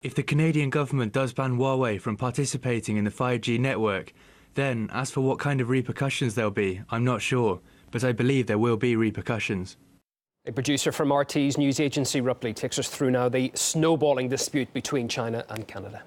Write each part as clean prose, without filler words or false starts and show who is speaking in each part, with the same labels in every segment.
Speaker 1: If the Canadian government does ban Huawei from participating in the 5G network, then as for what kind of repercussions there'll be, I'm not sure, but I believe there will be repercussions.
Speaker 2: A producer from RT's news agency, Ripley, takes us through now the snowballing dispute between China and Canada.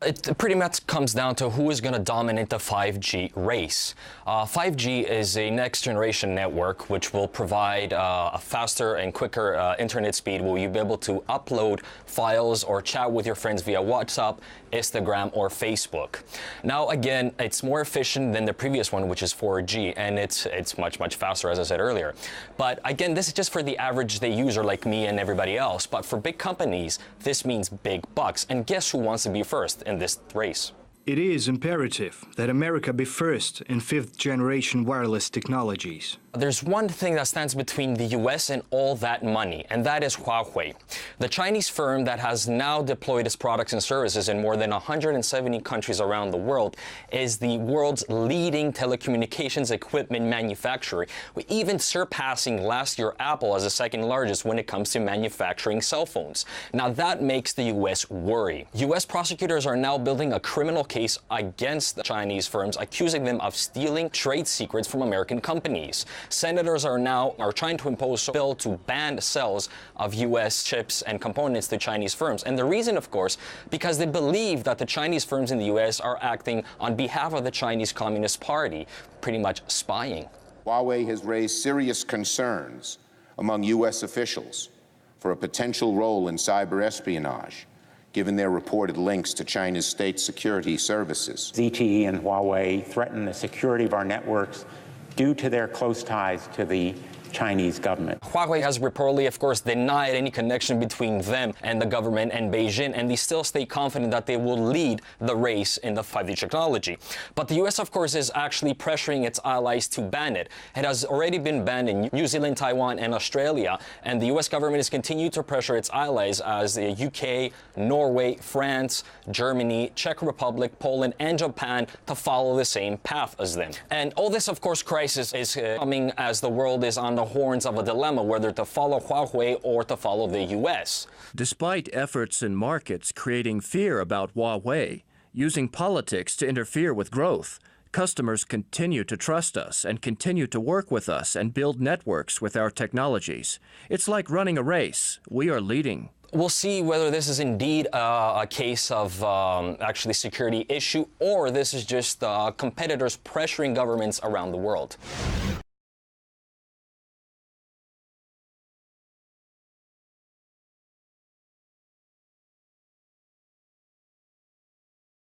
Speaker 3: It pretty much comes down to who is going to dominate the 5G race. 5G is a next-generation network which will provide a faster and quicker internet speed where you'll be able to upload files or chat with your friends via WhatsApp, Instagram, or Facebook. Now, again, it's more efficient than the previous one, which is 4G, and it's much, much faster, as I said earlier. But again, this is just for the average day user like me and everybody else. But for big companies, this means big bucks. And guess who wants to be first in this race?
Speaker 4: It is imperative that America be first in fifth-generation wireless technologies.
Speaker 3: There's one thing that stands between the US and all that money, and that is Huawei. The Chinese firm that has now deployed its products and services in more than 170 countries around the world is the world's leading telecommunications equipment manufacturer, even surpassing last year Apple as the second largest when it comes to manufacturing cell phones. Now that makes the US worry. US prosecutors are now building a criminal case against the Chinese firms, accusing them of stealing trade secrets from American companies. Senators are trying to impose a bill to ban sales of U.S. chips and components to Chinese firms. And the reason, of course, because they believe that the Chinese firms in the U.S. are acting on behalf of the Chinese Communist Party, pretty much spying.
Speaker 5: Huawei has raised serious concerns among U.S. officials for a potential role in cyber espionage, given their reported links to China's state security services.
Speaker 6: ZTE and Huawei threaten the security of our networks due to their close ties to the Chinese government.
Speaker 3: Huawei has reportedly, of course, denied any connection between them and the government and Beijing, and they still stay confident that they will lead the race in the 5G technology. But the U.S., of course, is actually pressuring its allies to ban it. It has already been banned in New Zealand, Taiwan, and Australia, and the U.S. government has continued to pressure its allies as the UK, Norway, France, Germany, Czech Republic, Poland, and Japan to follow the same path as them. And all this, of course, crisis is coming as the world is on the horns of a dilemma whether to follow Huawei or to follow the U.S.
Speaker 7: Despite efforts in markets creating fear about Huawei, using politics to interfere with growth, customers continue to trust us and continue to work with us and build networks with our technologies. It's like running a race. We are leading.
Speaker 3: We'll see whether this is indeed a case of actually security issue or this is just competitors pressuring governments around the world.